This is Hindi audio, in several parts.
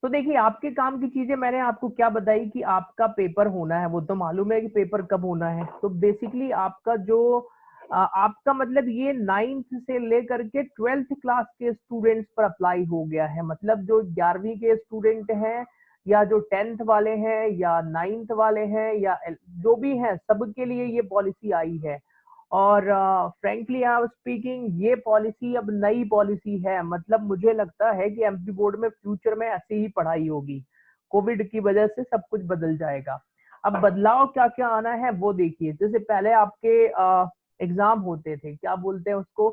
तो देखिए आपके काम की चीजें मैंने आपको क्या बताई कि आपका पेपर होना है, वो तो मालूम है कि पेपर कब होना है। तो बेसिकली आपका जो आपका मतलब ये 9th से लेकर के 12th क्लास के स्टूडेंट्स पर अप्लाई हो गया है। मतलब जो 11वीं के स्टूडेंट हैं या जो 10th वाले हैं या 9th वाले हैं या जो भी हैं, सबके लिए ये पॉलिसी आई है। और फ्रेंकली आई एम स्पीकिंग, ये पॉलिसी अब नई पॉलिसी है। मतलब मुझे लगता है कि एमपी बोर्ड में फ्यूचर में ऐसी ही पढ़ाई होगी। कोविड की वजह से सब कुछ बदल जाएगा। अब बदलाव क्या क्या आना है वो देखिए। जैसे पहले आपके एग्जाम होते थे, क्या बोलते हैं उसको,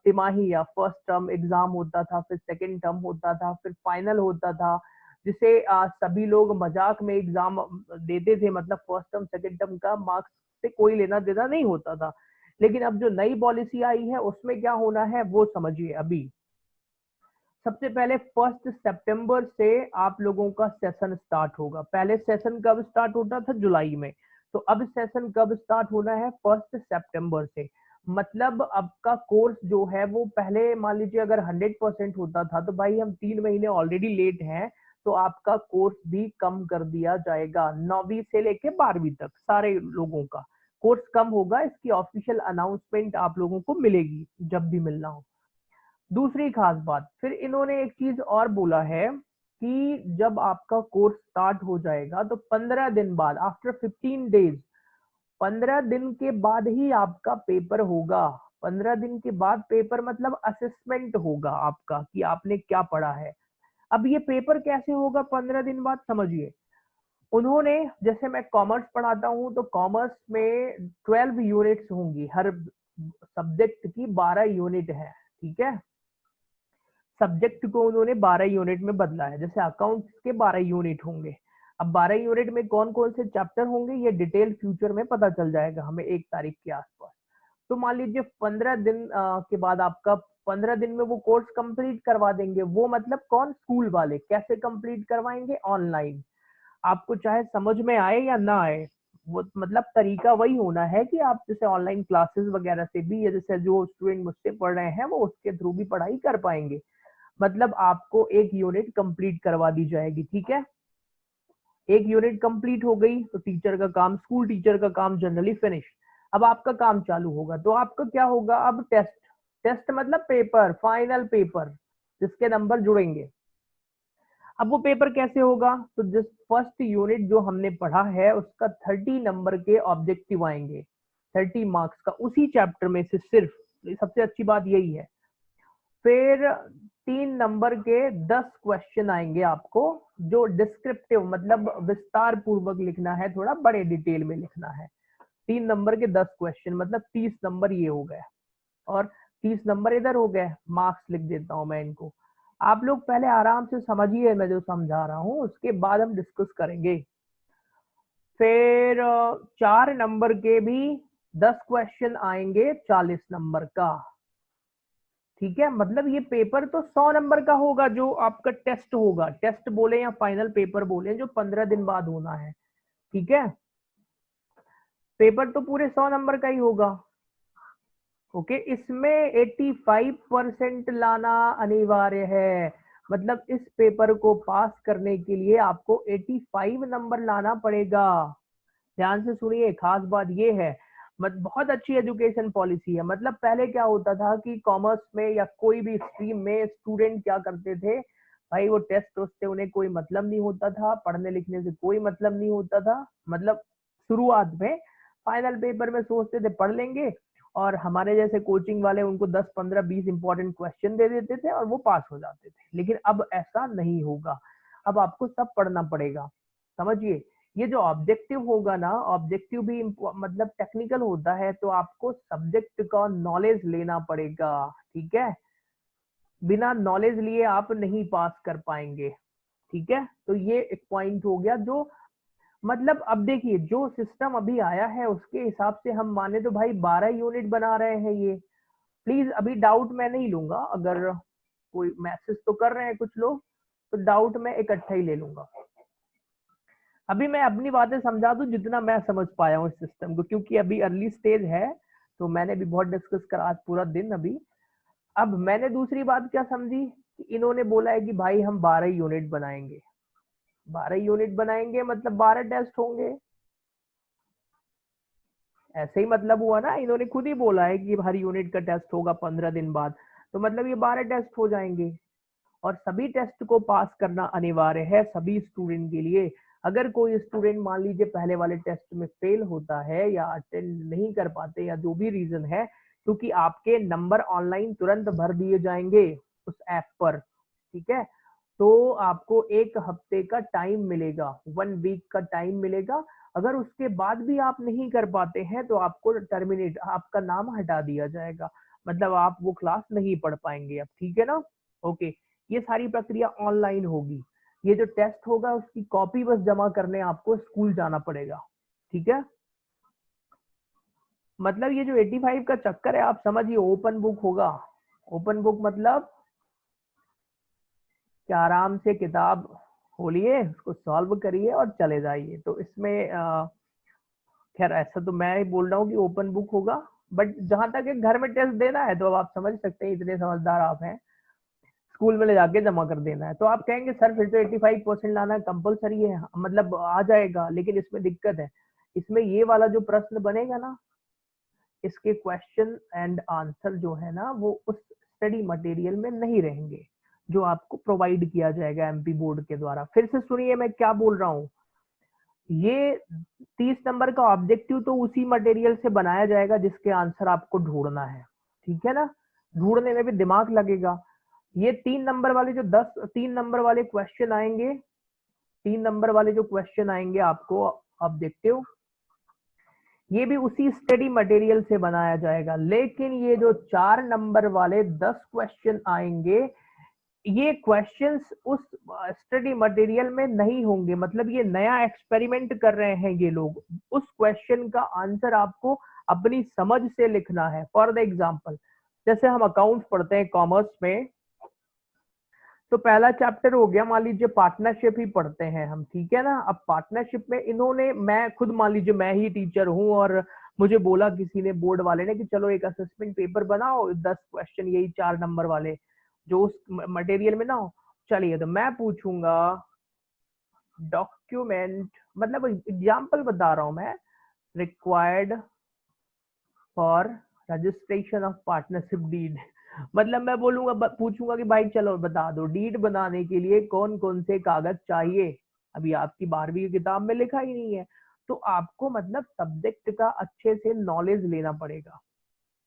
तिमाही या फर्स्ट टर्म एग्जाम होता था, फिर सेकंड टर्म होता था, फिर फाइनल होता था, जिसे सभी लोग मजाक में एग्जाम देते थे। मतलब फर्स्ट टर्म सेकंड टर्म का मार्क्स से कोई लेना देना नहीं होता था। लेकिन अब जो नई पॉलिसी आई है उसमें क्या होना है वो समझिए। अभी सबसे पहले 1 सितंबर से आप लोगों का सेशन स्टार्ट होगा। पहले सेशन कब स्टार्ट होता था? जुलाई में। तो अब सेशन कब स्टार्ट होना है? 1 सितंबर से। मतलब आपका कोर्स जो है वो पहले मान लीजिए अगर 100% होता था तो भाई हम 3 महीने ऑलरेडी लेट हैं, तो आपका कोर्स भी कम कर दिया जाएगा। 9वीं से लेके 12वीं तक सारे लोगों का कोर्स कम होगा। इसकी ऑफिशियल अनाउंसमेंट आप लोगों को मिलेगी जब भी मिलना हो। दूसरी खास बात, फिर इन्होंने एक चीज और बोला है कि जब आपका कोर्स स्टार्ट हो जाएगा तो 15 दिन बाद, आफ्टर 15 डेज, 15 दिन के बाद ही आपका पेपर होगा। 15 दिन के बाद पेपर मतलब असेसमेंट होगा आपका कि आपने क्या पढ़ा है। अब ये पेपर कैसे होगा 15 दिन बाद, समझिए। उन्होंने, जैसे मैं कॉमर्स पढ़ाता हूं तो कॉमर्स में 12 यूनिट्स होंगी, हर सब्जेक्ट की 12 यूनिट है, ठीक है। सब्जेक्ट को उन्होंने 12 यूनिट में बदला है। जैसे अकाउंट्स के 12 यूनिट होंगे, अब 12 यूनिट में कौन कौन से चैप्टर होंगे ये डिटेल फ्यूचर में पता चल जाएगा हमें 1 तारीख के आसपास। तो मान लीजिए 15 दिन के बाद आपका 15 दिन में वो कोर्स कंप्लीट करवा देंगे। वो मतलब कौन? स्कूल वाले। कैसे कंप्लीट करवाएंगे? ऑनलाइन। आपको चाहे समझ में आए या ना आए, वो मतलब तरीका वही होना है कि आप जैसे ऑनलाइन क्लासेस वगैरह से भी, या जैसे जो स्टूडेंट मुझसे पढ़ रहे हैं वो उसके थ्रू भी पढ़ाई कर पाएंगे। मतलब आपको 1 यूनिट कंप्लीट करवा दी जाएगी, ठीक है। 1 यूनिट कंप्लीट हो गई तो टीचर का काम, स्कूल टीचर का काम जनरली फिनिश। अब आपका काम चालू होगा। तो आपका क्या होगा? अब टेस्ट। टेस्ट मतलब पेपर, फाइनल पेपर जिसके नंबर जुड़ेंगे। अब वो पेपर कैसे होगा? तो जिस फर्स्ट यूनिट जो हमने पढ़ा है उसका 30 नंबर के ऑब्जेक्टिव आएंगे, 30 मार्क्स का, उसी चैप्टर में से सिर्फ। सबसे अच्छी बात यही है। फिर 3 नंबर के 10 क्वेश्चन आएंगे आपको, जो डिस्क्रिप्टिव मतलब विस्तार पूर्वक लिखना है, थोड़ा बड़े डिटेल में लिखना है। 3 नंबर के 10 क्वेश्चन मतलब 30 नंबर ये हो गए, और 30 नंबर इधर हो गए। मार्क्स लिख देता हूं मैं इनको। आप लोग पहले आराम से समझिए मैं जो समझा रहा हूं, उसके बाद हम डिस्कस करेंगे। फिर 4 नंबर के भी 10 क्वेश्चन आएंगे, 40 नंबर का, ठीक है। मतलब ये पेपर तो 100 नंबर का होगा जो आपका टेस्ट होगा। टेस्ट बोले या फाइनल पेपर बोले, जो 15 दिन बाद होना है, ठीक है। पेपर तो पूरे 100 नंबर का ही होगा। ओके, इसमें 85% लाना अनिवार्य है। मतलब इस पेपर को पास करने के लिए आपको 85 नंबर लाना पड़ेगा। ध्यान से सुनिए, खास बात ये है। बहुत अच्छी एजुकेशन पॉलिसी है। मतलब पहले क्या होता था कि कॉमर्स में या कोई भी स्ट्रीम में स्टूडेंट क्या करते थे भाई, वो टेस्ट से उन्हें कोई मतलब नहीं होता था, पढ़ने लिखने से कोई मतलब नहीं होता था। मतलब शुरुआत में फाइनल पेपर में सोचते थे पढ़ लेंगे, और हमारे जैसे कोचिंग वाले उनको 10 15 20 इंपॉर्टेंट क्वेश्चन दे देते थे और वो पास हो जाते थे। लेकिन अब ऐसा नहीं होगा। अब आपको सब पढ़ना पड़ेगा, समझिए। ये जो ऑब्जेक्टिव होगा ना, ऑब्जेक्टिव भी मतलब टेक्निकल होता है, तो आपको सब्जेक्ट का नॉलेज लेना पड़ेगा, ठीक है। बिना नॉलेज लिए आप नहीं पास कर पाएंगे, ठीक है। तो ये एक पॉइंट हो गया। जो मतलब अब देखिए जो सिस्टम अभी आया है उसके हिसाब से हम माने तो भाई 12 यूनिट बना रहे हैं ये। प्लीज अभी डाउट मैं नहीं लूंगा। अगर कोई मैसेज तो कर रहे हैं कुछ लोग, तो डाउट मैं इकट्ठा ही ले लूंगा। अभी मैं अपनी बातें समझा दूं जितना मैं समझ पाया हूँ इस सिस्टम को, क्योंकि अभी अर्ली स्टेज है। तो मैंने भी बहुत डिस्कस करा आज पूरा दिन अभी। अब मैंने दूसरी बात क्या समझी इन्होंने बोला है कि भाई हम 12 यूनिट बनाएंगे। 12 यूनिट बनाएंगे मतलब 12 टेस्ट होंगे, ऐसे ही मतलब हुआ ना। इन्होंने खुद ही बोला है कि हर यूनिट का टेस्ट होगा 15 दिन बाद, तो मतलब ये 12 टेस्ट हो जाएंगे। और सभी टेस्ट को पास करना अनिवार्य है सभी स्टूडेंट के लिए। अगर कोई स्टूडेंट मान लीजिए पहले वाले टेस्ट में फेल होता है या अटेंड नहीं कर पाते या जो भी रीजन है, क्योंकि आपके नंबर ऑनलाइन तुरंत भर दिए जाएंगे उस ऐप पर, ठीक है। तो आपको 1 हफ्ते का टाइम मिलेगा, 1 वीक का टाइम मिलेगा। अगर उसके बाद भी आप नहीं कर पाते हैं तो आपको टर्मिनेट, आपका नाम हटा दिया जाएगा, मतलब आप वो क्लास नहीं पढ़ पाएंगे अब, ठीक है ना। ओके, ये सारी प्रक्रिया ऑनलाइन होगी। ये जो टेस्ट होगा उसकी कॉपी बस जमा करने आपको स्कूल जाना पड़ेगा, ठीक है। मतलब ये जो 85 का चक्कर है आप समझिए ओपन बुक होगा। ओपन बुक मतलब कि आराम से किताब खोलिए, उसको सॉल्व करिए और चले जाइए। तो इसमें खैर ऐसा तो मैं ही बोल रहा हूँ कि ओपन बुक होगा, बट जहां तक एक घर में टेस्ट देना है तो अब आप समझ सकते हैं, इतने समझदार आप हैं, स्कूल में ले जाके जमा कर देना है। तो आप कहेंगे सर फिर तो 85% लाना कंपलसरी है, मतलब आ जाएगा, लेकिन इसमें दिक्कत है। इसमें ये वाला जो प्रश्न बनेगा ना, इसके क्वेश्चन एंड आंसर जो है ना वो उस स्टडी मटेरियल में नहीं रहेंगे जो आपको प्रोवाइड किया जाएगा एमपी बोर्ड के द्वारा। फिर से सुनिए मैं क्या बोल रहा हूँ। ये 30 नंबर का ऑब्जेक्टिव तो उसी मटेरियल से बनाया जाएगा जिसके आंसर आपको ढूंढना है, ठीक है ना। ढूंढने में भी दिमाग लगेगा। ये 3 नंबर वाले जो 3 नंबर वाले क्वेश्चन आएंगे, 3 नंबर वाले जो क्वेश्चन आएंगे आपको ऑब्जेक्टिव, ये भी उसी स्टडी मटेरियल से बनाया जाएगा। लेकिन ये जो 4 नंबर वाले 10 क्वेश्चन आएंगे, ये क्वेश्चंस उस स्टडी मटेरियल में नहीं होंगे, मतलब ये नया एक्सपेरिमेंट कर रहे हैं ये लोग। उस क्वेश्चन का आंसर आपको अपनी समझ से लिखना है। फॉर द एग्जांपल, जैसे हम अकाउंट्स पढ़ते हैं कॉमर्स में, तो पहला चैप्टर हो गया मान लीजिए पार्टनरशिप ही पढ़ते हैं हम, ठीक है ना। अब पार्टनरशिप में इन्होंने, मैं खुद मान लीजिए मैं ही टीचर हूं और मुझे बोला किसी ने, बोर्ड वाले ने, कि चलो एक असेसमेंट पेपर बनाओ 10 क्वेश्चन यही 4 नंबर वाले जो उस मटेरियल में ना हो। चलिए तो मैं पूछूंगा डॉक्यूमेंट, मतलब एग्जाम्पल बता रहा हूं मैं, required for registration of partnership deed. मतलब मैं बोलूंगा, पूछूंगा कि भाई चलो बता दो डीड बनाने के लिए कौन कौन से कागज चाहिए। अभी आपकी 12वीं की किताब में लिखा ही नहीं है, तो आपको मतलब सब्जेक्ट का अच्छे से नॉलेज लेना पड़ेगा,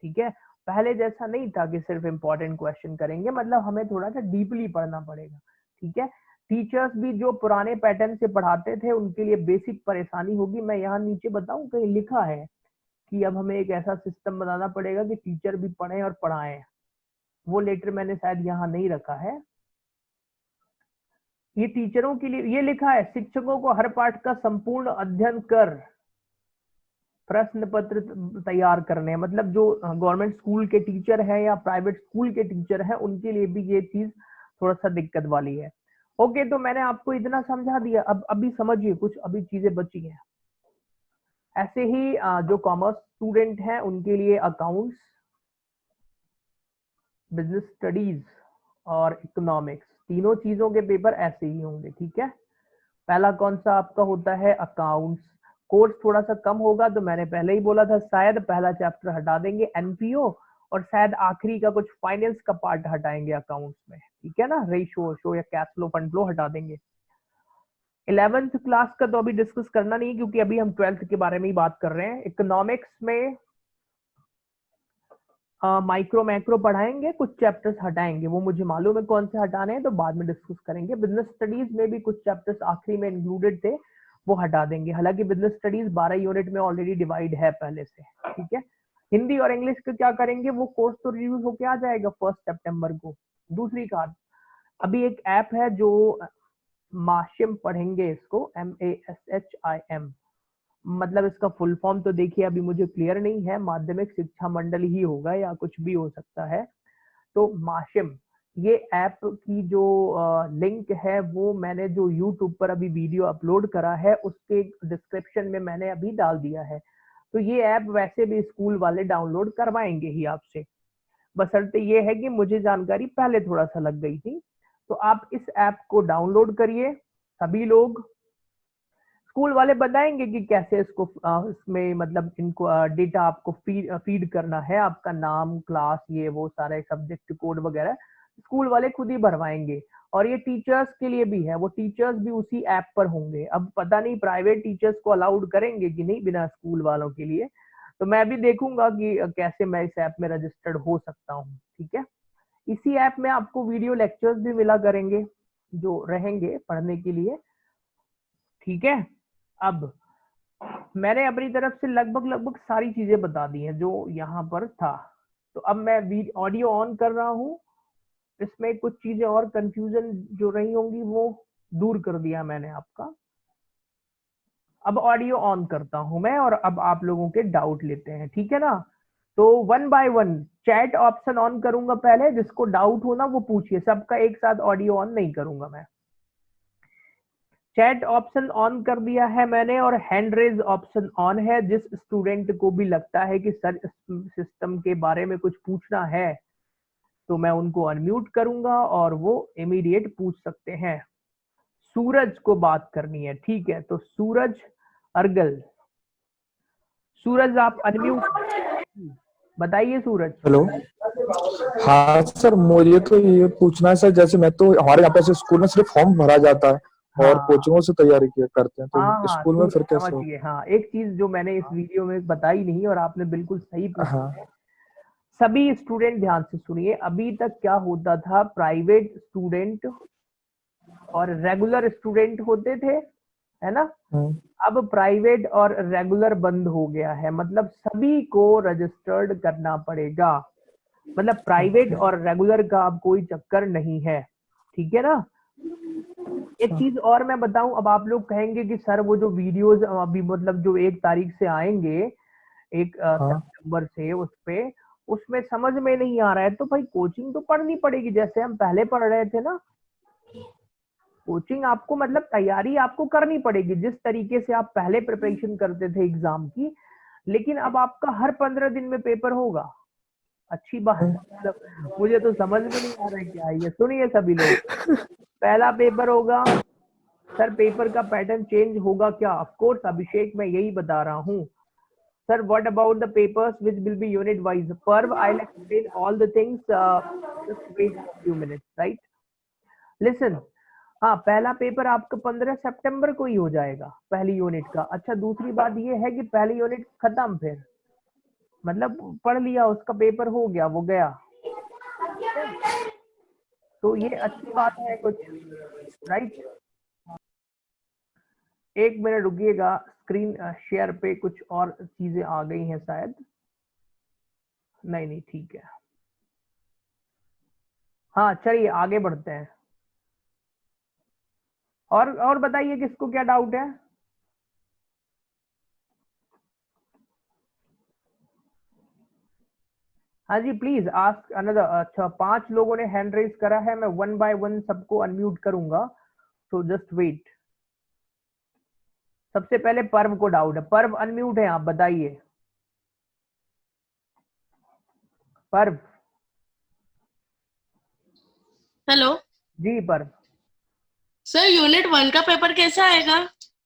ठीक है। पहले जैसा नहीं था कि सिर्फ इंपॉर्टेंट क्वेश्चन करेंगे, मतलब हमें थोड़ा सा डीपली पढ़ना पड़ेगा, ठीक है। टीचर्स भी जो पुराने पैटर्न से पढ़ाते थे उनके लिए बेसिक परेशानी होगी। मैं यहाँ नीचे बताऊं, कहीं लिखा है कि अब हमें एक ऐसा सिस्टम बनाना पड़ेगा कि टीचर भी पढ़ें और पढ़ाएं। वो लेटर मैंने शायद यहाँ नहीं रखा है। ये टीचरों के लिए ये लिखा है, शिक्षकों को हर पाठ का संपूर्ण अध्ययन कर प्रश्न पत्र तैयार करने हैं। मतलब जो गवर्नमेंट स्कूल के टीचर है या प्राइवेट स्कूल के टीचर है उनके लिए भी ये चीज थोड़ा सा दिक्कत वाली है। ओके, तो मैंने आपको इतना समझा दिया, अब अभी समझिए कुछ अभी चीजें बची हैं। ऐसे ही जो कॉमर्स स्टूडेंट हैं उनके लिए अकाउंट्स, बिजनेस स्टडीज और इकोनॉमिक्स, तीनों चीजों के पेपर ऐसे ही होंगे, ठीक है। पहला कौन सा आपका होता है, अकाउंट्स। कोर्स थोड़ा सा कम होगा, तो मैंने पहले ही बोला था शायद पहला चैप्टर हटा देंगे एनपीओ, और शायद आखिरी का कुछ फाइनेंस का पार्ट हटाएंगे अकाउंट्स में, ठीक है ना। रेशियो शो या कैश फ्लो फंड फ्लो हटा देंगे। 11th क्लास का तो अभी डिस्कस करना नहीं क्योंकि अभी हम 12th के बारे में ही बात कर रहे हैं। इकोनॉमिक्स में माइक्रो मैक्रो पढ़ाएंगे, कुछ चैप्टर्स हटाएंगे, वो मुझे मालूम है कौन से हटाने हैं, तो बाद में डिस्कस करेंगे। बिजनेस स्टडीज में भी कुछ चैप्टर्स आखिरी में इंक्लूडेड थे, वो हटा देंगे। हालांकि बिजनेस स्टडीज 12 यूनिट में ऑलरेडी डिवाइड है पहले से, ठीक है। हिंदी और इंग्लिश का क्या करेंगे, वो कोर्स तो रिव्यू होके आ जाएगा 1 सितंबर को। दूसरी बात, अभी एक ऐप है जो माशिम पढ़ेंगे, इसको MASHIM, मतलब इसका फुल फॉर्म तो देखिए अभी मुझे क्लियर नहीं है, माध्यमिक शिक्षा मंडल ही होगा या कुछ भी हो सकता है। तो माशिम, ये ऐप की जो लिंक है वो मैंने जो यूट्यूब पर अभी वीडियो अपलोड करा है उसके डिस्क्रिप्शन में मैंने अभी डाल दिया है। तो ये ऐप वैसे भी स्कूल वाले डाउनलोड करवाएंगे ही आपसे। बशर्ते ये है कि मुझे जानकारी पहले थोड़ा सा लग गई थी। तो आप इस ऐप को डाउनलोड करिए सभी लोग। स्कूल वाले बताएंगे कि कैसे इसको इसमें मतलब इनको डेटा आपको फीड करना है, आपका नाम, क्लास, ये वो सारे सब्जेक्ट कोड वगैरह स्कूल वाले खुद ही भरवाएंगे। और ये टीचर्स के लिए भी है, वो टीचर्स भी उसी ऐप पर होंगे। अब पता नहीं प्राइवेट टीचर्स को अलाउड करेंगे कि नहीं बिना स्कूल वालों के लिए, तो मैं भी देखूंगा कि कैसे मैं इस ऐप में रजिस्टर्ड हो सकता हूँ। ठीक है, इसी ऐप में आपको वीडियो लेक्चर्स भी मिला करेंगे जो रहेंगे पढ़ने के लिए। ठीक है, अब मैंने अपनी तरफ से लगभग सारी चीजें बता दी हैं जो यहाँ पर था। तो अब मैं ऑडियो ऑन कर रहा हूँ। इसमें कुछ चीजें और कंफ्यूजन जो रही होंगी वो दूर कर दिया मैंने आपका। अब ऑडियो ऑन करता हूं मैं और अब आप लोगों के डाउट लेते हैं, ठीक है ना। तो one by one chat option on करूंगा पहले, जिसको डाउट हो ना वो पूछिए, सबका एक साथ ऑडियो ऑन नहीं करूंगा मैं। चैट ऑप्शन ऑन कर दिया है मैंने और हैंड रेज ऑप्शन ऑन है। जिस स्टूडेंट को भी लगता है कि सर सिस्टम के बारे में कुछ पूछना है तो मैं उनको अनम्यूट करूंगा और वो इमीडिएट पूछ सकते हैं। सूरज को बात करनी है, ठीक है, तो सूरज अर्गल, सूरज आप अनम्यूट बताइए सूरज। हेलो। हाँ सर, मुझे तो ये पूछना है सर, जैसे मैं तो हमारे यहाँ पे ऐसे स्कूल में सिर्फ फॉर्म भरा जाता है और हाँ कोचिंगों से तैयारी किया करते हैं, हाँ तो हाँ, स्कूल में फिर समझ कैसे हो? गए। हाँ, एक चीज जो मैंने इस वीडियो में बताई नहीं और आपने बिल्कुल सही पूछी हाँ। है। सभी स्टूडेंट ध्यान से सुनिए। अभी तक क्या होता था, प्राइवेट स्टूडेंट और रेगुलर स्टूडेंट होते थे, है ना। हम्म। अब प्राइवेट और रेगुलर बंद हो गया है, मतलब सभी को रजिस्टर्ड करना पड़ेगा। मतलब प्राइवेट ओके। और रेगुलर का अब कोई चक्कर नहीं है, ठीक है ना। एक अच्छा। चीज और मैं बताऊं, अब आप लोग कहेंगे कि सर वो जो वीडियोस अभी मतलब जो 1 तारीख से आएंगे, 1 सितंबर से, उस पे उसमें समझ में नहीं आ रहा है तो भाई कोचिंग तो पढ़नी पड़ेगी जैसे हम पहले पढ़ रहे थे ना। कोचिंग आपको मतलब तैयारी आपको करनी पड़ेगी जिस तरीके से आप पहले प्रिपरेशन करते थे एग्जाम की। लेकिन अब आपका हर 15 दिन में पेपर होगा। अच्छी बात हाँ। मतलब मुझे तो समझ में नहीं आ रहा है क्या है ये। सुनिए सभी लोग, पहला पेपर होगा। सर पेपर का पैटर्न चेंज होगा क्या? ऑफ कोर्स अभिषेक, मैं यही बता रहा हूँ। Sir what about the papers which will be unit wise? Parv I will explain all the things, just wait for few minutes, right. Listen, हाँ पहला पेपर आपका 15 सितंबर को ही हो जाएगा पहली यूनिट का। अच्छा दूसरी बात ये है कि पहली यूनिट खत्म, फिर मतलब पढ़ लिया, उसका पेपर हो गया, वो गया। तो ये अच्छी बात है कुछ, राइट। 1 मिनट रुकिएगा, स्क्रीन शेयर पे कुछ और चीजें आ गई हैं शायद। नहीं नहीं ठीक है, हाँ चलिए आगे बढ़ते हैं। और बताइए किसको क्या डाउट है। हाँ जी प्लीज आस्क अनदर। अच्छा 5 लोगों ने हैंड रेज करा है, मैं वन बाय वन सबको अनम्यूट करूंगा, तो जस्ट वेट। सबसे पहले पर्व को डाउट है। पर्व अनम्यूट है, आप बताइए। पर्व। हेलो जी पर्व। सर, यूनिट 1 का पेपर कैसा आएगा?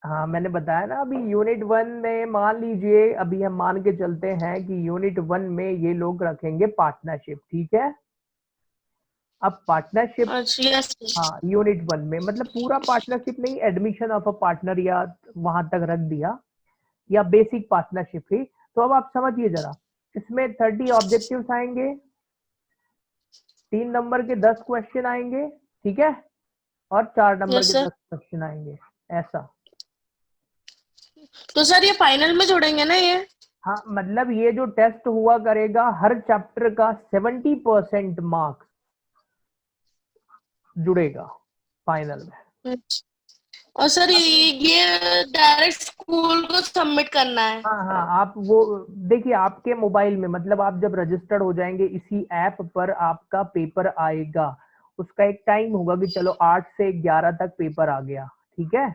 हाँ मैंने बताया ना, अभी यूनिट 1 में मान लीजिए, अभी हम मान के चलते हैं कि यूनिट 1 में ये लोग रखेंगे पार्टनरशिप, ठीक है। अब पार्टनरशिप, अच्छा, यस। हाँ यूनिट 1 में मतलब पूरा पार्टनरशिप नहीं, एडमिशन ऑफ अ पार्टनर या वहां तक रख दिया, या बेसिक पार्टनरशिप ही। तो अब आप समझिए जरा, इसमें 30 ऑब्जेक्टिव्स आएंगे, 3 नंबर के 10 क्वेश्चन आएंगे, ठीक है, और 4 नंबर यस के सर। 10 क्वेश्चन आएंगे, ऐसा। तो सर ये फाइनल में जोड़ेंगे ना ये? हाँ मतलब ये जो टेस्ट हुआ करेगा हर चैप्टर का 70% मार्क्स जुड़ेगा फाइनल में। अच्छा। और सर ये डायरेक्ट स्कूल को सबमिट करना है? हाँ हाँ, आप वो देखिए आपके मोबाइल में, मतलब आप जब रजिस्टर्ड हो जाएंगे इसी ऐप पर आपका पेपर आएगा। उसका एक टाइम होगा कि चलो 8 से 11 तक पेपर आ गया, ठीक है।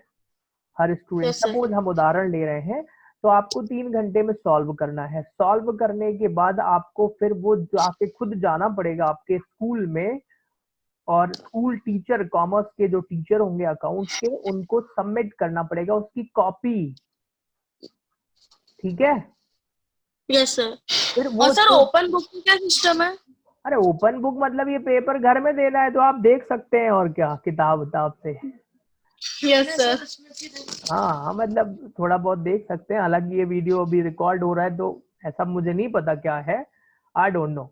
हर स्टूडेंट, यस सर। सपोज हम उदाहरण ले रहे हैं, तो आपको 3 घंटे में सॉल्व करना है। सॉल्व करने के बाद आपको फिर वो जाके खुद जाना पड़ेगा आपके स्कूल में, और स्कूल टीचर, कॉमर्स के जो टीचर होंगे अकाउंट्स के, उनको सबमिट करना पड़ेगा उसकी कॉपी। ठीक है, यस सर। फिर और वो सर तो, ओपन बुक में क्या सिस्टम है? अरे ओपन बुक मतलब ये पेपर घर में देना है तो आप देख सकते हैं, और क्या, किताब उताब से। Yes sir. हाँ मतलब थोड़ा बहुत देख सकते हैं, हालांकि ये वीडियो अभी रिकॉर्ड हो रहा है तो ऐसा मुझे नहीं पता क्या है, आई डोंट नो,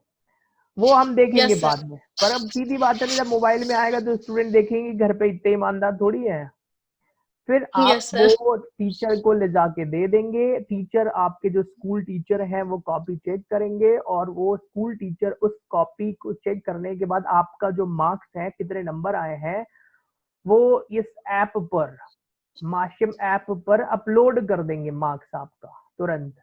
वो हम देखेंगे यस सर। बाद में। पर अब सीधी बात है ना, जब मोबाइल में आएगा तो स्टूडेंट देखेंगे, घर पे इतने ईमानदार थोड़ी है। फिर आप यस सर। वो टीचर को ले जाके दे देंगे, टीचर आपके जो स्कूल टीचर हैं वो कॉपी चेक करेंगे, और वो स्कूल टीचर उस कॉपी को चेक करने के बाद आपका जो मार्क्स है, कितने नंबर आए हैं, वो इस ऐप पर, माशिम ऐप पर अपलोड कर देंगे मार्क्स आपका तुरंत।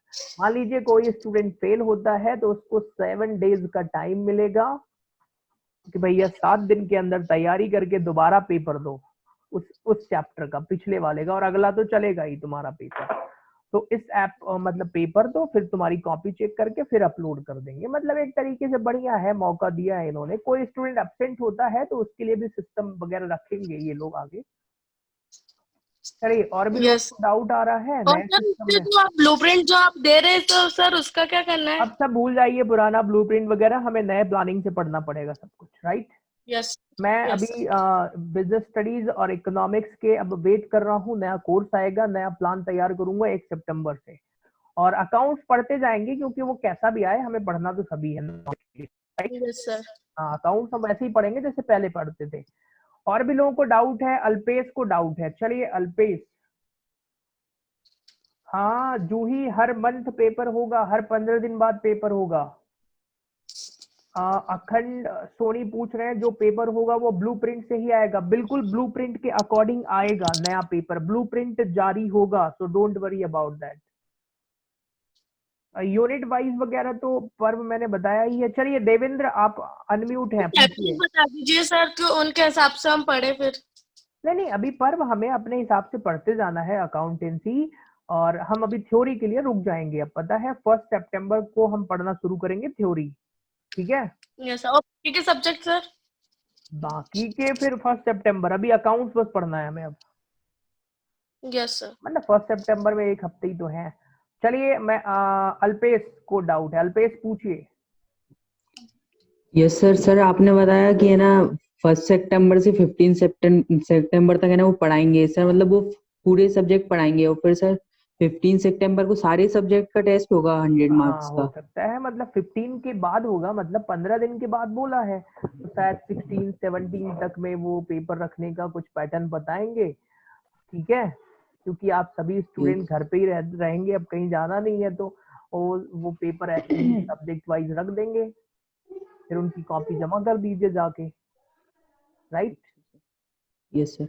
मान लीजिए कोई स्टूडेंट फेल होता है तो उसको 7 डेज का टाइम मिलेगा कि भैया 7 दिन के अंदर तैयारी करके दोबारा पेपर दो उस चैप्टर का, पिछले वाले का, और अगला तो चलेगा ही तुम्हारा पेपर। तो इस ऐप मतलब पेपर दो, फिर तुम्हारी कॉपी चेक करके फिर अपलोड कर देंगे। मतलब एक तरीके से बढ़िया है, मौका दिया है इन्होंने। कोई स्टूडेंट एब्सेंट होता है तो उसके लिए भी सिस्टम वगैरह रखेंगे ये लोग आगे। चलिए, और भी लोगों यस। को डाउट आ रहा है और नए सर सिस्टम इससे में? जो आप ब्लूप्रिंट जो आप दे रहे हैं तो सर उसका क्या करना है? अब सब भूल जाइए, पुराना ब्लूप्रिंट वगैरह, हमें नए प्लानिंग से पढ़ना पड़ेगा सब कुछ, राइट। यस। मैं यस अभी सर। बिजनेस स्टडीज और इकोनॉमिक्स के अब वेट कर रहा हूँ, नया कोर्स आएगा, नया प्लान तैयार करूंगा 1 सितंबर से। और अकाउंट्स पढ़ते जाएंगे क्योंकि वो कैसा भी आए हमें पढ़ना तो सभी है, राइट। Yes sir. हाँ, अकाउंट्स हम वैसे ही पढ़ेंगे जैसे पहले पढ़ते थे। और भी लोगों को डाउट है, अल्पेश को डाउट है। चलिए अल्पेश, हाँ जूही, हर मंथ पेपर होगा, हर 15 दिन बाद पेपर होगा। अखंड सोनी पूछ रहे हैं जो पेपर होगा वो ब्लूप्रिंट से ही आएगा, बिल्कुल ब्लूप्रिंट के अकॉर्डिंग आएगा नया पेपर, ब्लूप्रिंट जारी होगा, so don't worry about that. Unit wise वगैरह तो पर्व मैंने बताया ही है। चलिए देवेंद्र, आप अनम्यूट हैं, चैप्टर पूछिए। बता दीजिए सर तो उनके हिसाब से हम पढ़े फिर। नहीं नहीं, अभी पर्व हमें अपने हिसाब से पढ़ते जाना है अकाउंटेंसी, और हम अभी थ्योरी के लिए रुक जाएंगे। अब पता है 1 सितंबर को हम पढ़ना शुरू करेंगे थ्योरी, ठीक है। Yes sir. और ठीक है सब्जेक्ट सर। बाकी के फिर 1 सितंबर, अभी अकाउंट्स बस पढ़ना है हमें अब, यस सर। मतलब 1 सितंबर में एक हफ्ते ही तो है। चलिए मैं अल्पेश को डाउट है, अल्पेश पूछिए। Yes sir. सर आपने बताया कि है ना 1 सितंबर से 15 सितंबर तक है ना वो पढ़ाएंगे सर, मतलब वो पूरे सब्जेक्ट पढ़ाएंगे, और फिर सर 15 सितंबर को सारे सब्जेक्ट का टेस्ट होगा 100 मार्क्स हो का। सकता है, मतलब 15 के बाद होगा, मतलब 15 दिन के बाद बोला है, तो शायद 16 17 तक में वो पेपर रखने का कुछ पैटर्न बताएंगे, ठीक है। क्योंकि आप सभी स्टूडेंट घर पे ही रहेंगे, अब कहीं जाना नहीं है, तो वो पेपर ऐसे ही सब्जेक्ट वाइज रख देंगे, फिर उनकी कॉपी जमा कर दीजिए जाके, राइट। Yes sir.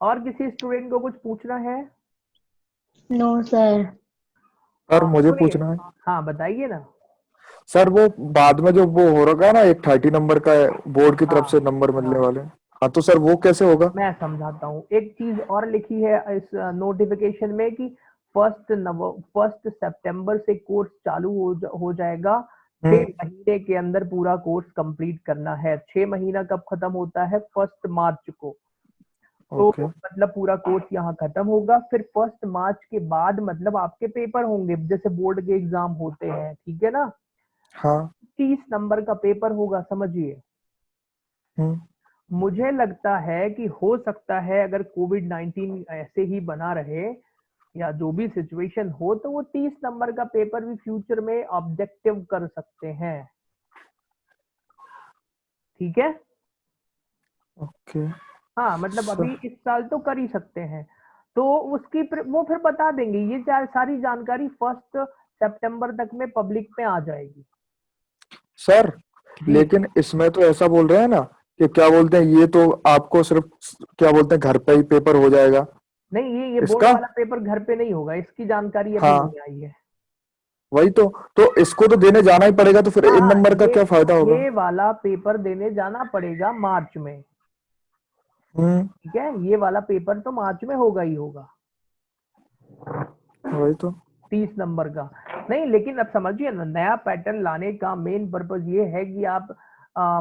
और किसी स्टूडेंट को कुछ पूछना है? No sir. सर मुझे सुनिए, पूछना है। हाँ बताइए ना। सर वो बाद में जो वो हो रहा है ना, एक 30 नंबर का बोर्ड की तरफ से हाँ नंबर मिलने हाँ, वाले, हाँ तो सर वो कैसे होगा? मैं समझाता हूँ। एक चीज और लिखी है इस नोटिफिकेशन में कि 1 सितंबर से कोर्स चालू हो जाएगा। 6 महीने के अंदर पूरा कोर्स कंप्लीट करना है। 6 महीना कब खत्म होता है? 1 मार्च को। तो ओके। मतलब पूरा कोर्स यहाँ खत्म होगा, फिर 1 मार्च के बाद मतलब आपके पेपर होंगे, जैसे बोर्ड के एग्जाम होते हैं, ठीक है ना। हाँ। 30 नंबर का पेपर होगा, समझिए। हम्म। मुझे लगता है कि हो सकता है अगर कोविड-19 ऐसे ही बना रहे या जो भी सिचुएशन हो, तो वो 30 नंबर का पेपर भी फ्यूचर में ऑब्जेक्टिव कर सकते हैं, ठीक है। ओके हाँ मतलब सर। अभी इस साल तो कर ही सकते हैं, तो उसकी वो फिर बता देंगे। ये सारी जानकारी 1 सितंबर तक में पब्लिक में आ जाएगी सर जी। लेकिन इसमें तो ऐसा बोल रहे हैं ना कि क्या बोलते हैं, ये तो आपको सिर्फ क्या बोलते हैं घर पे ही पेपर हो जाएगा नहीं, ये बोर्ड इसका। वाला पेपर घर पे नहीं होगा, इसकी जानकारी अभी हाँ नहीं आई है। वही तो इसको तो देने जाना ही पड़ेगा, तो फिर इन हाँ, नंबर का क्या फायदा होगा? ये वाला पेपर देने जाना पड़ेगा मार्च में, हम्म। ठीक है। ये वाला पेपर तो मार्च में होगा ही होगा। वही तो। 30 नंबर का नहीं, लेकिन अब समझिए ना, नया पैटर्न लाने का मेन पर्पज ये है कि आप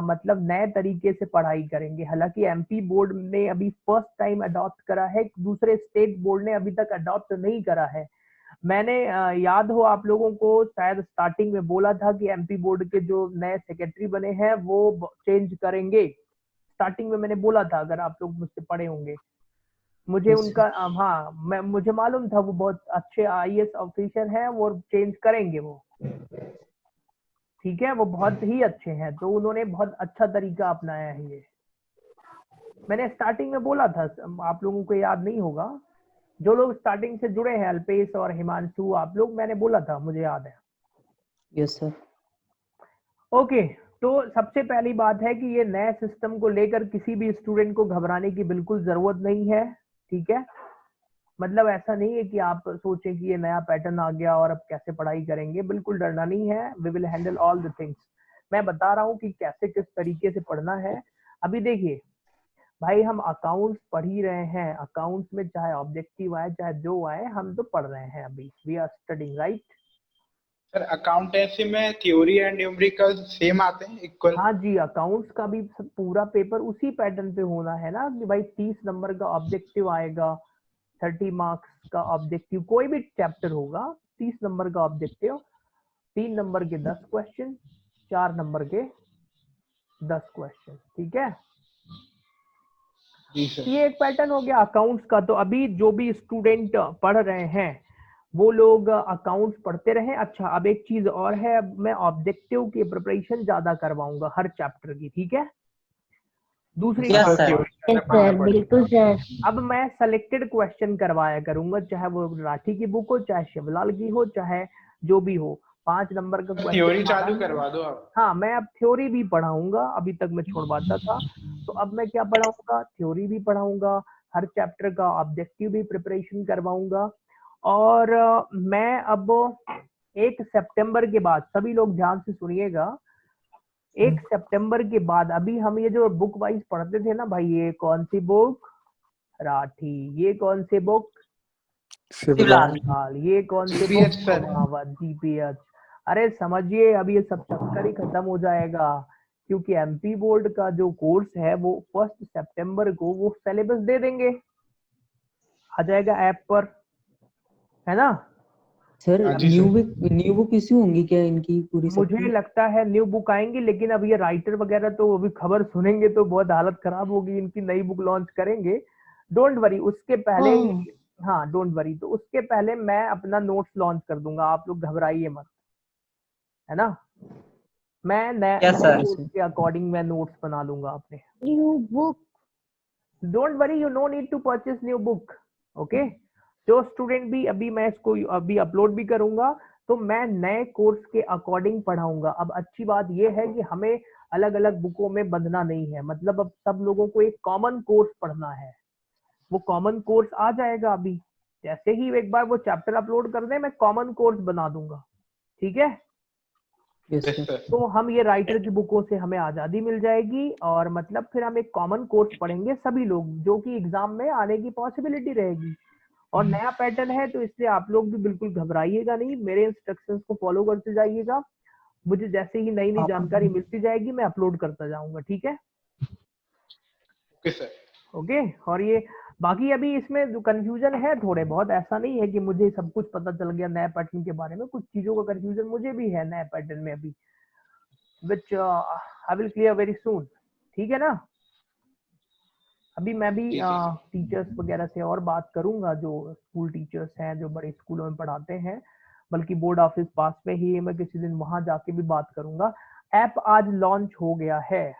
मतलब नए तरीके से पढ़ाई करेंगे। हालांकि एमपी बोर्ड ने अभी फर्स्ट टाइम अडॉप्ट करा है, दूसरे स्टेट बोर्ड ने अभी तक अडॉप्ट नहीं करा है। मैंने याद हो आप लोगों को, शायद स्टार्टिंग में बोला था कि एमपी बोर्ड के जो नए सेक्रेटरी बने हैं वो चेंज करेंगे। स्टार्टिंग में मैंने बोला था, अगर आप लोग मुझसे पढ़े होंगे। मुझे उनका हाँ, मुझे मालूम था वो बहुत अच्छे आईएएस ऑफिसर हैं, वो चेंज करेंगे वो, ठीक है, वो बहुत ही अच्छे हैं। तो उन्होंने बहुत अच्छा तरीका अपनाया है। ये मैंने स्टार्टिंग में बोला था, आप लोगों को याद नहीं होगा, जो लोग स्टार्टिंग से जुड़े हैं, अल्पेश और हिमांशु, आप लोग, मैंने बोला था, मुझे याद है। Yes sir. ओके, तो सबसे पहली बात है कि ये नए सिस्टम को लेकर किसी भी स्टूडेंट को घबराने की बिल्कुल जरूरत नहीं है, ठीक है। मतलब ऐसा नहीं है कि आप सोचें कि ये नया पैटर्न आ गया और अब कैसे पढ़ाई करेंगे, बिल्कुल डरना नहीं है। We will handle all the things. मैं बता रहा हूँ कि कैसे किस तरीके से पढ़ना है। अभी देखिए भाई, हम अकाउंट्स पढ़ ही रहे हैं, अकाउंट्स में चाहे ऑब्जेक्टिव आए चाहे जो आए, हम तो पढ़ रहे हैं अभी, we are studying, right. Sir accountancy में थ्योरी एंड न्यूमेरिकल सेम आते हैं, इक्वल? हाँ जी, अकाउंट्स का भी पूरा पेपर उसी पैटर्न पे होना है ना कि भाई 30 नंबर का ऑब्जेक्टिव आएगा, 30 मार्क्स का ऑब्जेक्टिव, कोई भी चैप्टर होगा 30 नंबर का ऑब्जेक्टिव, 3 नंबर के 10 क्वेश्चन, 4 नंबर के 10 क्वेश्चन, ठीक है। जी सर। ये एक पैटर्न हो गया अकाउंट्स का। तो अभी जो भी स्टूडेंट पढ़ रहे हैं वो लोग अकाउंट्स पढ़ते रहे। अच्छा, अब एक चीज और है, अब मैं ऑब्जेक्टिव की प्रिपरेशन ज्यादा करवाऊंगा हर चैप्टर की, ठीक है। दूसरी Yes, बात, sir. यस सर, बिल्कुल सर। अब मैं सेलेक्टेड क्वेश्चन करवाया करूंगा, चाहे वो राठी की बुक हो, चाहे शिवलाल की हो, चाहे जो भी हो। 5 नंबर का थ्योरी क्वेश्चन चालू करवा दो आप। हाँ, मैं अब थ्योरी भी पढ़ाऊंगा, अभी तक मैं छोड़वाता था, तो अब मैं क्या पढ़ाऊंगा, थ्योरी भी पढ़ाऊंगा, हर चैप्टर का ऑब्जेक्टिव भी प्रिपरेशन करवाऊंगा। और मैं अब 1 सितंबर के बाद, सभी लोग ध्यान से सुनिएगा, 1 सितंबर के बाद, अभी हम ये जो बुक वाइज पढ़ते थे ना भाई, ये कौन सी बुक, राठी, ये कौन सी बुक, शिवलाल। ये कौन सी बुक, जीपीएच सर। महावत, जीपीएच। अरे समझिए, अब ये सब चक्कर ही खत्म हो जाएगा, क्योंकि एमपी बोर्ड का जो कोर्स है वो 1 सितंबर को वो सिलेबस दे देंगे, आ जाएगा ऐप पर, है ना। सर हाँ जी न्यू बुक इश्यू होंगी क्या इनकी पूरी मुझे सबकी? लगता है न्यू बुक आएंगी, लेकिन अब ये राइटर वगैरह तो अभी खबर सुनेंगे तो बहुत हालत खराब होगी, इनकी नई बुक लॉन्च करेंगे, डोंट वरी। उसके पहले ही, हाँ डोंट वरी, तो उसके पहले मैं अपना नोट्स लॉन्च कर दूंगा, आप लोग घबराइए मत, है ना। मैं नए कोर्स के अकॉर्डिंग मैं नोट्स बना लूंगा अपने। New book, don't worry, you no need to purchase new book, okay. जो स्टूडेंट भी, अभी मैं इसको अभी अपलोड भी करूंगा, तो मैं नए कोर्स के अकॉर्डिंग पढ़ाऊंगा। अब अच्छी बात यह है कि हमें अलग अलग बुकों में बंधना नहीं है, मतलब अब सब लोगों को एक कॉमन कोर्स पढ़ना है, वो कॉमन कोर्स आ जाएगा अभी, जैसे ही एक बार वो चैप्टर अपलोड कर दे, मैं कॉमन कोर्स बना दूंगा, ठीक है। Yes yes sir. सर। तो हम ये राइटर की बुकों से हमें आजादी मिल जाएगी, और मतलब फिर हम एक कॉमन कोर्स पढ़ेंगे सभी लोग, जो कि एग्जाम में आने की पॉसिबिलिटी रहेगी। और नया पैटर्न है, तो इसलिए आप लोग भी बिल्कुल घबराइएगा नहीं, मेरे इंस्ट्रक्शंस को फॉलो करते जाइएगा। मुझे जैसे ही नई नई जानकारी मिलती जाएगी मैं अपलोड करता जाऊंगा, ठीक है। Okay sir. ओके, और ये बाकी अभी इसमें जो कंफ्यूजन है थोड़े बहुत, ऐसा नहीं है कि मुझे सब कुछ पता चल गया नए पैटर्न के बारे में, कुछ चीजों का कंफ्यूजन मुझे भी है नए पैटर्न में अभी, which I will clear very soon, ठीक है ना। अभी मैं भी टीचर्स वगैरह से और बात करूंगा, जो स्कूल टीचर्स हैं जो बड़े स्कूलों में पढ़ाते हैं, बल्कि बोर्ड ऑफिस पास में ही, मैं किसी दिन वहां जाके भी बात करूंगा। ऐप आज लॉन्च हो गया है,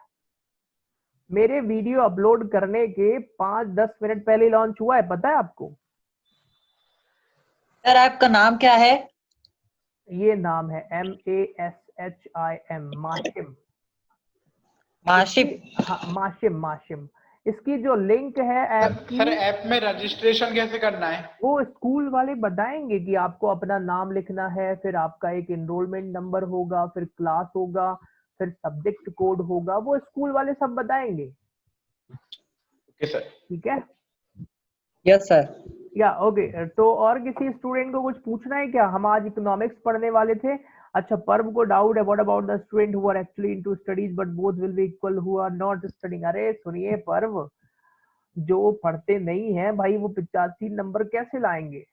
मेरे वीडियो अपलोड करने के 5-10 मिनट पहले लॉन्च हुआ है, पता है आपको? सर आपका नाम क्या है? ये नाम है MASHIM, माशिम। माशिप। हाँ, माशिम, माशिम। इसकी जो लिंक है ऐप की, सर ऐप में रजिस्ट्रेशन कैसे करना है? वो स्कूल वाले बताएंगे कि आपको अपना नाम लिखना है, फिर आपका एक एनरोलमेंट नंबर होगा, फिर क्लास होगा, फिर सब्जेक्ट कोड होगा, वो स्कूल वाले सब बताएंगे, ओके सर। ठीक है। Yes sir. या ओके, तो और किसी स्टूडेंट को कुछ पूछना है क्या? हम आज इकोनॉमिक्स पढ़ने वाले थे। अच्छा, पर्व को डाउट है, what about the student who are actually into studies but both will be equal who are not studying. अरे सुनिए पर्व, जो पढ़ते नहीं है भाई वो 85 नंबर कैसे लाएंगे?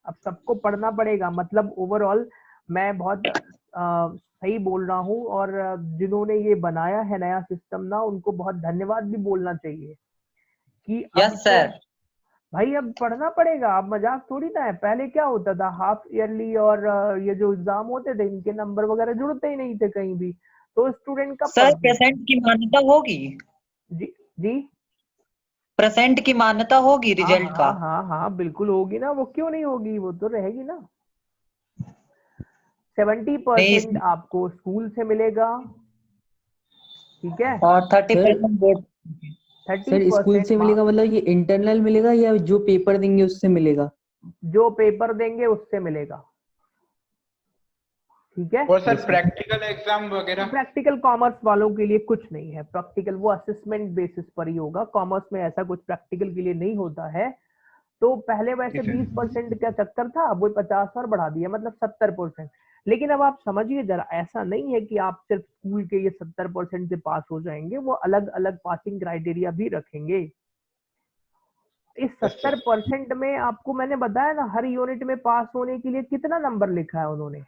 अब सबको पढ़ना पड़ेगा, मतलब ओवरऑल मैं बहुत सही बोल रहा हूँ, और जिन्होंने ये बनाया है नया सिस्टम ना, उनको बहुत धन्यवाद भी बोलना चाहिए कि अब यस सर। भाई अब पढ़ना पड़ेगा। अब मजाक थोड़ी ना है। पहले क्या होता था, हाफ ईयरली और ये जो एग्जाम होते थे, इनके नंबर वगैरह जुड़ते ही नहीं थे कहीं भी, तो स्टूडेंट कब सर पढ़ते थे? परसेंट की मान्यता होगी, जी जी, परसेंट की मान्यता होगी हाँ रिजल्ट का। हाँ हाँ हाँ बिल्कुल होगी ना, वो क्यों नहीं होगी, वो तो रहेगी ना। 70% नहीं, आपको स्कूल से मिलेगा, ठीक है, और 30% बोर्ड। सर स्कूल 30% से मिलेगा मतलब ये इंटरनल मिलेगा या जो पेपर देंगे उससे मिलेगा? जो पेपर देंगे उससे मिलेगा, ठीक है। और सर प्रैक्टिकल एग्जाम वगैरह? प्रैक्टिकल कॉमर्स वालों के लिए कुछ नहीं है, प्रैक्टिकल वो असेसमेंट बेसिस पर ही होगा। कॉमर्स में ऐसा कुछ प्रैक्टिकल के लिए नहीं होता है। तो पहले वैसे 20% का चक्कर था, अब वो 50 और बढ़ा दिया, मतलब 70%। लेकिन अब आप समझिए जरा, ऐसा नहीं है कि आप सिर्फ स्कूल के ये 70% से पास हो जाएंगे, वो अलग अलग पासिंग क्राइटेरिया भी रखेंगे। इस 70% में आपको मैंने बताया ना, हर यूनिट में पास होने के लिए कितना नंबर लिखा है उन्होंने?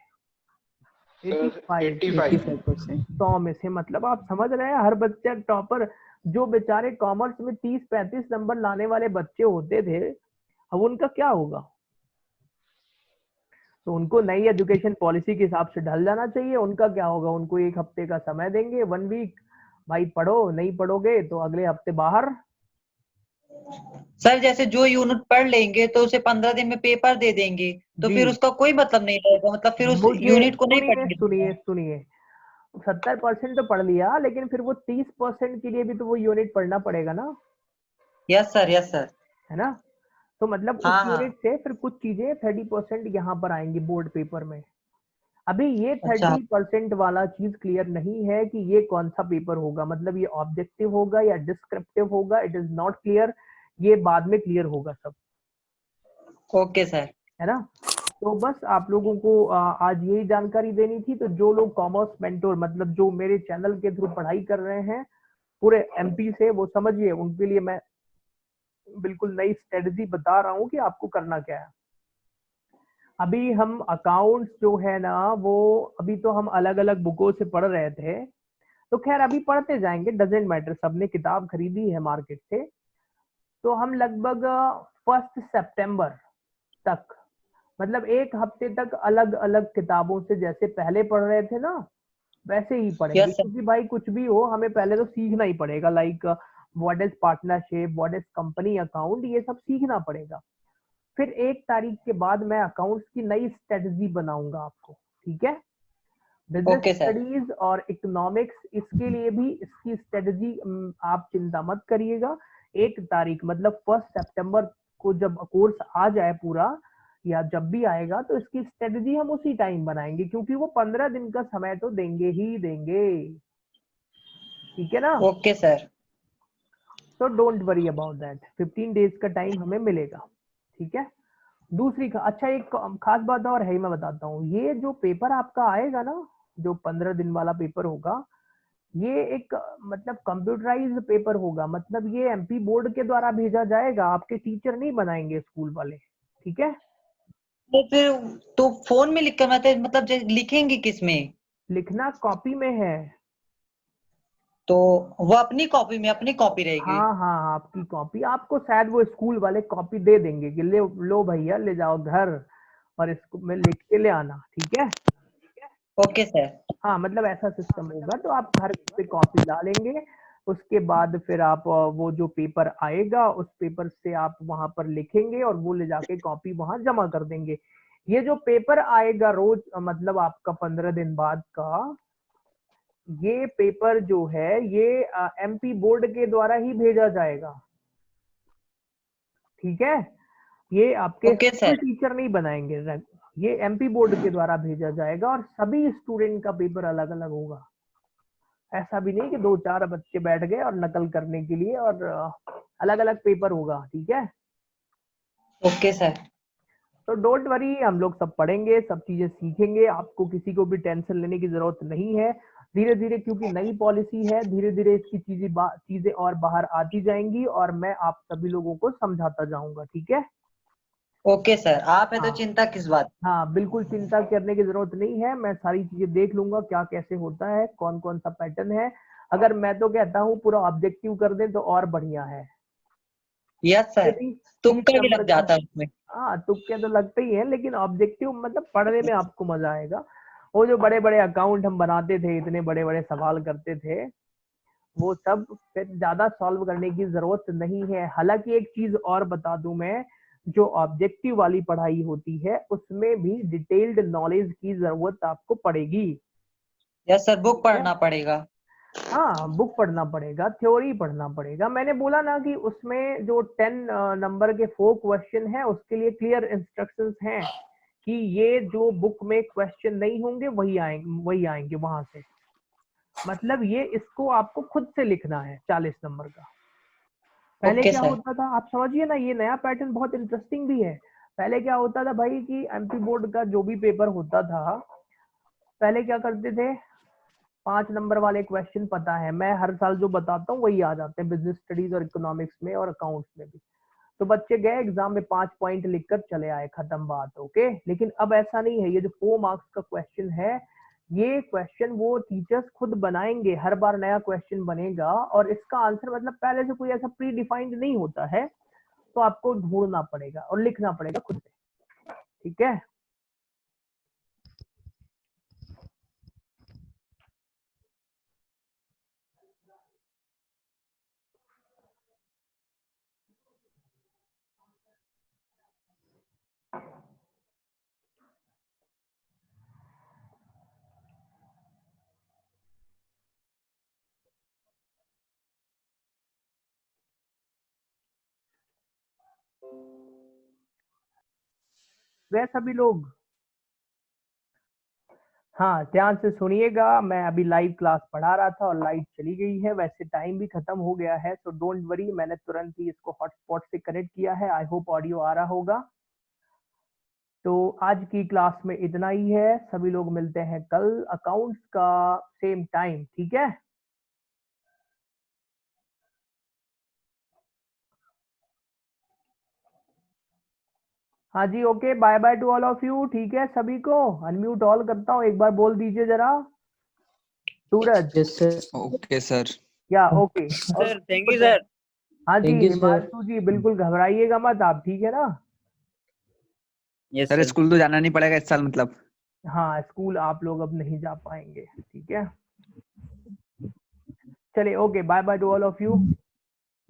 85। 85%। 100 में से, मतलब आप समझ रहे हैं, हर बच्चा टॉपर। जो बेचारे कॉमर्स में 30-35 नंबर लाने वाले बच्चे होते थे, अब उनका क्या होगा? तो उनको नई एजुकेशन पॉलिसी के हिसाब से ढल जाना चाहिए। उनका क्या होगा? उनको 1 हफ्ते का समय देंगे, 1 वीक, भाई पढ़ो, नहीं पढ़ोगे तो अगले हफ्ते बाहर। सर जैसे जो यूनिट पढ़ लेंगे तो उसे 15 दिन में पेपर दे देंगे, तो जी, फिर उसका कोई मतलब नहीं रहेगा, मतलब फिर उस मुझे यूनिट को नहीं सुनिए पढ़ने सुनिए देगा। सुनिए, 70% तो पढ़ लिया, लेकिन फिर वो 30% के लिए भी तो वो यूनिट पढ़ना पड़ेगा ना, यस सर, यस सर। है ना। तो मतलब उस हाँ हाँ। यूनिट से फिर कुछ चीजें 30% यहाँ पर आएंगी बोर्ड पेपर में। अभी ये अच्छा 30% वाला चीज क्लियर नहीं है कि ये कौन सा पेपर होगा, मतलब ये ऑब्जेक्टिव होगा या डिस्क्रिप्टिव होगा, इट इज नॉट क्लियर। ये बाद में क्लियर होगा सब, ओके सर। है ना। तो बस आप लोगों को आज यही जानकारी देनी थी। तो जो लोग कॉमर्स मेंटोर, मतलब जो मेरे चैनल के थ्रू पढ़ाई कर रहे हैं पूरे एमपी से, वो समझिए, उनके लिए मैं बिल्कुल नई स्ट्रेटजी बता रहा हूँ कि आपको करना क्या है। अभी हम अकाउंट्स जो है ना, वो अभी तो हम अलग अलग बुकों से पढ़ रहे थे, तो खैर अभी पढ़ते जाएंगे, डजेंट मैटर, सबने किताब खरीदी है मार्केट से। तो हम लगभग 1 सितंबर तक, मतलब 1 हफ्ते तक अलग अलग किताबों से जैसे पहले पढ़ रहे थे ना, वैसे ही पढ़ेंगे। Yes sir. क्योंकि भाई कुछ भी हो, हमें पहले तो सीखना ही पड़ेगा, like what is partnership, what is company account, ये सब सीखना पड़ेगा। फिर 1 तारीख के बाद मैं अकाउंट्स की नई स्ट्रेटजी बनाऊंगा आपको, ठीक है। Business okay sir. स्टडीज और इकोनॉमिक्स, इसके लिए भी इसकी स्ट्रेटजी आप चिंता मत करिएगा। 1 तारीख मतलब 1 सितंबर को जब कोर्स आ जाए पूरा, या जब भी आएगा, तो इसकी स्ट्रेटजी हम उसी टाइम बनाएंगे, क्योंकि वो 15 दिन का समय तो देंगे ही देंगे, ठीक है ना। Okay sir. तो don't worry about that, 15 days का टाइम हमें मिलेगा, ठीक है। दूसरी अच्छा एक खास बात और है, मैं बताता हूँ। ये जो पेपर आपका आएगा ना, जो 15 दिन वाला पेपर होगा, ये एक मतलब कंप्यूटराइज्ड पेपर होगा, मतलब ये एमपी बोर्ड के द्वारा भेजा जाएगा, आपके टीचर नहीं बनाएंगे स्कूल वाले, ठीक है। तो फिर तो फोन में लिख कर मतलब लिखेंगे किस में? लिखना कॉपी में है। तो वो अपनी कॉपी में अपनी कॉपी रहेगी। हाँ हाँ, आपकी कॉपी, आपको शायद वो स्कूल वाले कॉपी दे देंगे कि ले लो भैया, ले जाओ घर और इसको में लिख के ले आना, ठीक है। Okay sir. हाँ, मतलब ऐसा सिस्टम होगा, तो आप घर पे कॉपी ला लेंगे। उसके बाद फिर आप वो जो पेपर आएगा, उस पेपर से आप वहां पर लिखेंगे और वो ले जाके कॉपी वहां जमा कर देंगे। ये जो पेपर आएगा रोज, मतलब आपका 15 दिन बाद का, ये पेपर जो है ये एमपी बोर्ड के द्वारा ही भेजा जाएगा, ठीक है। ये आपके ओके स्कूल सर। टीचर नहीं बनाएंगे, ये एमपी बोर्ड के द्वारा भेजा जाएगा, और सभी स्टूडेंट का पेपर अलग अलग होगा। ऐसा भी नहीं कि 2-4 बच्चे बैठ गए और नकल करने के लिए, और अलग अलग पेपर होगा, ठीक है। Okay sir. तो डोंट वरी, हम लोग सब पढ़ेंगे, सब चीजें सीखेंगे, आपको किसी को भी टेंशन लेने की जरूरत नहीं है। धीरे धीरे, क्योंकि नई पॉलिसी है, धीरे धीरे इसकी चीजें और बाहर आती जाएंगी और मैं आप सभी लोगों को समझाता जाऊंगा, ठीक है? ओके सर, आप है तो हाँ चिंता किस बात। हाँ, बिल्कुल चिंता करने की जरूरत नहीं है। मैं सारी चीजें देख लूंगा क्या कैसे होता है, कौन कौन सा पैटर्न है। अगर मैं तो कहता हूँ पूरा ऑब्जेक्टिव कर दें तो और बढ़िया है। यस सर, 30 तुक्का भी नंबर लग का, जाता है उसमें। हाँ तुक्के तो लगते ही हैं, लेकिन ऑब्जेक्टिव मतलब पढ़ने में आपको मजा आएगा। वो जो बड़े बड़े अकाउंट हम बनाते थे, इतने बड़े बड़े सवाल करते थे, वो सब फिर ज्यादा सॉल्व करने की जरूरत नहीं है। हालांकि एक चीज और बता दूं मैं, जो ऑब्जेक्टिव वाली पढ़ाई होती है उसमें भी डिटेल्ड नॉलेज की जरूरत आपको पड़ेगी। यस सर, बुक ठीक है? पढ़ना पड़ेगा। हाँ, बुक पढ़ना पड़ेगा, थ्योरी पढ़ना पड़ेगा। मैंने बोला ना कि उसमें जो 10 नंबर के 4 क्वेश्चन है उसके लिए क्लियर इंस्ट्रक्शंस हैं कि ये जो बुक में क्वेश्चन नहीं होंगे वही आएंगे वहां से। मतलब ये इसको आपको खुद से लिखना है 40 नंबर का। पहले ओके क्या सर। होता था आप समझिए ना, ये नया पैटर्न बहुत इंटरेस्टिंग भी है। पहले क्या होता था भाई कि एमपी बोर्ड का जो भी पेपर होता था, पहले क्या करते थे, 5 नंबर वाले क्वेश्चन पता है, मैं हर साल जो बताता हूँ वही आ जाते हैं बिजनेस स्टडीज और इकोनॉमिक्स में और अकाउंट्स में भी। तो बच्चे गए एग्जाम में 5 पॉइंट लिखकर चले आए, खत्म बात, ओके। लेकिन अब ऐसा नहीं है। ये जो 4 मार्क्स का क्वेश्चन है, ये क्वेश्चन वो टीचर्स खुद बनाएंगे, हर बार नया क्वेश्चन बनेगा और इसका आंसर मतलब पहले से कोई ऐसा प्री डिफाइंड नहीं होता है, तो आपको ढूंढना पड़ेगा और लिखना पड़ेगा खुद से, ठीक है? वे सभी लोग, हाँ ध्यान से सुनिएगा। मैं अभी लाइव क्लास पढ़ा रहा था और लाइट चली गई है, वैसे टाइम भी खत्म हो गया है, तो डोंट वरी, मैंने तुरंत ही इसको हॉटस्पॉट से कनेक्ट किया है। आई होप ऑडियो आ रहा होगा। तो आज की क्लास में इतना ही है। सभी लोग मिलते हैं कल अकाउंट्स का सेम टाइम, ठीक है? हाँ जी, okay, bye bye to all of you, ठीक है? सभी को अनम्यूट ऑल करता हूँ, एक बार बोल दीजिए जरा। सूरज, यस सर। Okay sir. क्या ओके? और सर थैंक यू सर। हाँ जी, थैंक यू सर। हिमांशु जी बिल्कुल घबराइएगा मत आप, ठीक है ना? Yes sir sir. स्कूल तो जाना नहीं पड़ेगा इस साल मतलब? हाँ, स्कूल आप लोग अब नहीं जा पाएंगे, ठीक है? चलिए, okay, bye bye to all of you,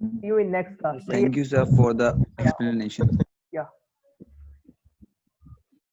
see you in next class. Thank you sir for the explanation.